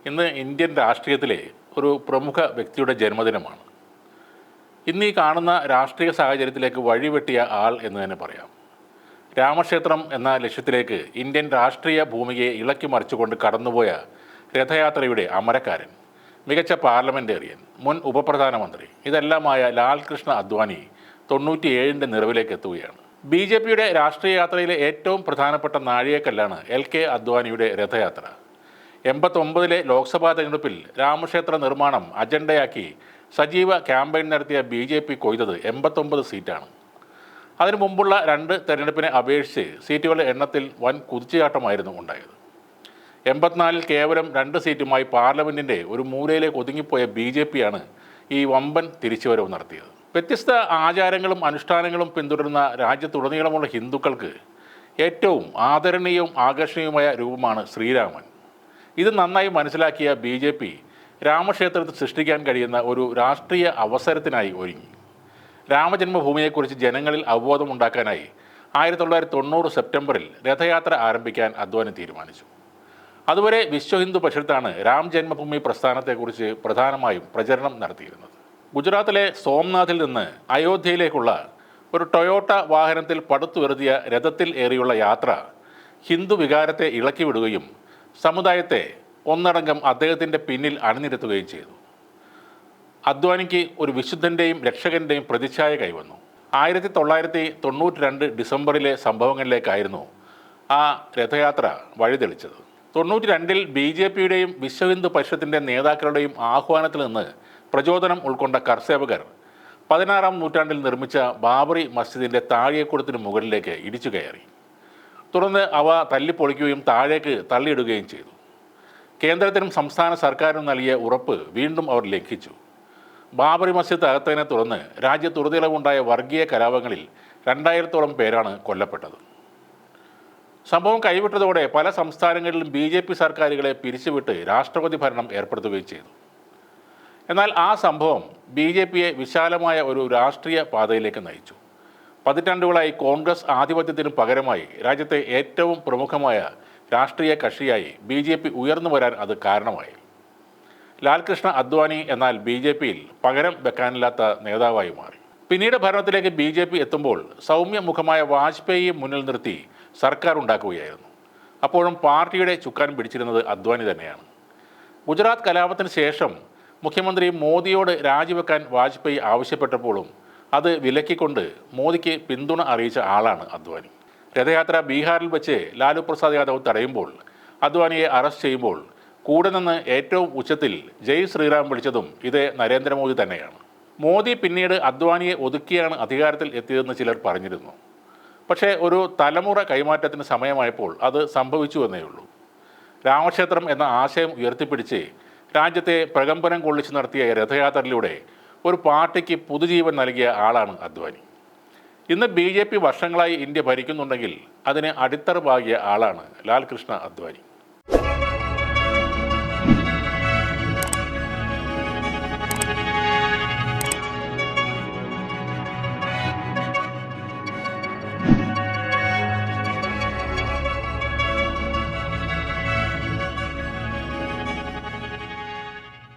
ഇന്ന് ഇന്ത്യൻ രാഷ്ട്രീയത്തിലെ ഒരു പ്രമുഖ വ്യക്തിയുടെ ജന്മദിനമാണ്. ഇന്ന് ഈ കാണുന്ന രാഷ്ട്രീയ സാഹചര്യത്തിലേക്ക് വഴിവെട്ടിയ ആൾ എന്ന് തന്നെ പറയാം. രാമക്ഷേത്രം എന്ന ലക്ഷ്യത്തിലേക്ക് ഇന്ത്യൻ രാഷ്ട്രീയ ഭൂമികയെ ഇളക്കി മറിച്ചുകൊണ്ട് കടന്നുപോയ രഥയാത്രയുടെ അമരക്കാരൻ, മികച്ച പാർലമെൻറ്റേറിയൻ, മുൻ ഉപപ്രധാനമന്ത്രി, ഇതെല്ലാമായ ലാൽകൃഷ്ണ അദ്വാനി 97ൻ്റെ നിറവിലേക്ക് എത്തുകയാണ്. BJPയുടെ രാഷ്ട്രീയ യാത്രയിലെ ഏറ്റവും പ്രധാനപ്പെട്ട നാഴികക്കല്ലാണ് LK അദ്വാനിയുടെ രഥയാത്ര. 89ലെ ലോക്സഭാ തെരഞ്ഞെടുപ്പിൽ രാമക്ഷേത്ര നിർമ്മാണം അജണ്ടയാക്കി സജീവ ക്യാമ്പയിൻ നടത്തിയ BJP കൊയ്തത് 89 സീറ്റാണ്. അതിനു മുമ്പുള്ള 2 തെരഞ്ഞെടുപ്പിനെ അപേക്ഷിച്ച് സീറ്റുകളുടെ എണ്ണത്തിൽ വൻ കുതിച്ചുചാട്ടമായിരുന്നു ഉണ്ടായത്. 84ൽ കേവലം 2 സീറ്റുമായി പാർലമെൻറ്റിൻ്റെ ഒരു മൂലയിലേക്ക് ഒതുങ്ങിപ്പോയ BJPയാണ് ഈ വമ്പൻ തിരിച്ചുവരവ് നടത്തിയത്. വ്യത്യസ്ത ആചാരങ്ങളും അനുഷ്ഠാനങ്ങളും പിന്തുടരുന്ന രാജ്യത്തുടനീളമുള്ള ഹിന്ദുക്കൾക്ക് ഏറ്റവും ആദരണീയവും ആകർഷണീയവുമായ രൂപമാണ് ശ്രീരാമൻ. ഇത് നന്നായി മനസ്സിലാക്കിയ BJP രാമക്ഷേത്രത്തിൽ സൃഷ്ടിക്കാൻ കഴിയുന്ന ഒരു രാഷ്ട്രീയ അവസരത്തിനായി ഒരുങ്ങി. രാമജന്മഭൂമിയെക്കുറിച്ച് ജനങ്ങളിൽ അവബോധമുണ്ടാക്കാനായി 1990 സെപ്റ്റംബറിൽ രഥയാത്ര ആരംഭിക്കാൻ അദ്വാനി തീരുമാനിച്ചു. അതുവരെ വിശ്വ ഹിന്ദു പരിഷത്താണ് രാം ജന്മഭൂമി പ്രസ്ഥാനത്തെക്കുറിച്ച് പ്രധാനമായും പ്രചരണം നടത്തിയിരുന്നത്. ഗുജറാത്തിലെ സോംനാഥിൽ നിന്ന് അയോധ്യയിലേക്കുള്ള ഒരു ടൊയോട്ട വാഹനത്തിൽ പടുത്തുയർത്തിയ രഥത്തിൽ ഏറിയുള്ള യാത്ര ഹിന്ദു വികാരത്തെ ഇളക്കി വിടുകയും സമുദായത്തെ ഒന്നടങ്കം അദ്ദേഹത്തിൻ്റെ പിന്നിൽ അണിനിരത്തുകയും ചെയ്തു. അദ്വാനിക്ക് ഒരു വിശുദ്ധൻ്റെയും രക്ഷകൻ്റെയും പ്രതിച്ഛായ കൈവന്നു. 1992 ഡിസംബറിലെ സംഭവങ്ങളിലേക്കായിരുന്നു ആ രഥയാത്ര വഴിതെളിച്ചത്. 92ൽ BJPയുടെയും വിശ്വഹിന്ദു പരിഷത്തിൻ്റെ നേതാക്കളുടെയും ആഹ്വാനത്തിൽ നിന്ന് പ്രചോദനം ഉൾക്കൊണ്ട കർസേവകർ 16ാം നൂറ്റാണ്ടിൽ നിർമ്മിച്ച ബാബറി മസ്ജിദിൻ്റെ താഴികക്കുടത്തിന് മുകളിലേക്ക് ഇടിച്ചു കയറി. തുടർന്ന് അവ തല്ലിപ്പൊളിക്കുകയും താഴേക്ക് തള്ളിയിടുകയും ചെയ്തു. കേന്ദ്രത്തിനും സംസ്ഥാന സർക്കാരിനും നൽകിയ ഉറപ്പ് വീണ്ടും അവർ ലംഘിച്ചു. ബാബറി മസ്ജിദ് തകർത്തതിനെ തുടർന്ന് രാജ്യത്തുടനീളമുണ്ടായ വർഗീയ കലാപങ്ങളിൽ 2000-ഓളം പേരാണ് കൊല്ലപ്പെട്ടത്. സംഭവം കൈവിട്ടതോടെ പല സംസ്ഥാനങ്ങളിലും BJP സർക്കാരുകളെ പിരിച്ചുവിട്ട് രാഷ്ട്രപതി ഭരണം ഏർപ്പെടുത്തുകയും ചെയ്തു. എന്നാൽ ആ സംഭവം BJPയെ വിശാലമായ ഒരു രാഷ്ട്രീയ പാതയിലേക്ക് നയിച്ചു. പതിറ്റാണ്ടുകളായി കോൺഗ്രസ് ആധിപത്യത്തിനു പകരമായി രാജ്യത്തെ ഏറ്റവും പ്രമുഖമായ രാഷ്ട്രീയ കക്ഷിയായി BJP ഉയർന്നു വരാൻ അത് കാരണമായി. ലാൽകൃഷ്ണ അദ്വാനി എന്നാൽ BJPയിൽ പകരം വെക്കാനില്ലാത്ത നേതാവായി മാറി. പിന്നീട് ഭരണത്തിലേക്ക് BJP എത്തുമ്പോൾ സൗമ്യമുഖമായ വാജ്പേയിയെ മുന്നിൽ നിർത്തി സർക്കാർ ഉണ്ടാക്കുകയായിരുന്നു. അപ്പോഴും പാർട്ടിയുടെ ചുക്കാൻ പിടിച്ചിരുന്നത് അദ്വാനി തന്നെയാണ്. ഗുജറാത്ത് കലാപത്തിന് ശേഷം മുഖ്യമന്ത്രി മോദിയോട് രാജിവെക്കാൻ വാജ്പേയി ആവശ്യപ്പെട്ടപ്പോഴും അത് വിലക്കിക്കൊണ്ട് മോദിക്ക് പിന്തുണ അറിയിച്ച ആളാണ് അദ്വാനി. രഥയാത്ര ബീഹാറിൽ വെച്ച് ലാലു പ്രസാദ് യാദവ് തടയുമ്പോൾ അദ്വാനിയെ അറസ്റ്റ് ചെയ്യുമ്പോൾ കൂടെ നിന്ന് ഏറ്റവും ഉച്ചത്തിൽ ജയ് ശ്രീറാം വിളിച്ചതും ഇതേ നരേന്ദ്രമോദി തന്നെയാണ്. മോദി പിന്നീട് അദ്വാനിയെ ഒതുക്കിയാണ് അധികാരത്തിൽ എത്തിയതെന്ന് ചിലർ പറഞ്ഞിരുന്നു. പക്ഷേ ഒരു തലമുറ കൈമാറ്റത്തിന് സമയമായപ്പോൾ അത് സംഭവിച്ചു എന്നേ ഉള്ളൂ. രാമക്ഷേത്രം എന്ന ആശയം ഉയർത്തിപ്പിടിച്ച് രാജ്യത്തെ പ്രകമ്പനം കൊള്ളിച്ച് നടത്തിയ രഥയാത്രയിലൂടെ ഒരു പാർട്ടിക്ക് പുതുജീവൻ നൽകിയ ആളാണ് അദ്വാനി. ഇന്ന് BJP വർഷങ്ങളായി ഇന്ത്യ ഭരിക്കുന്നുണ്ടെങ്കിൽ അതിന് അടിത്തറ പാകിയ ആളാണ് ലാൽകൃഷ്ണ അദ്വാനി.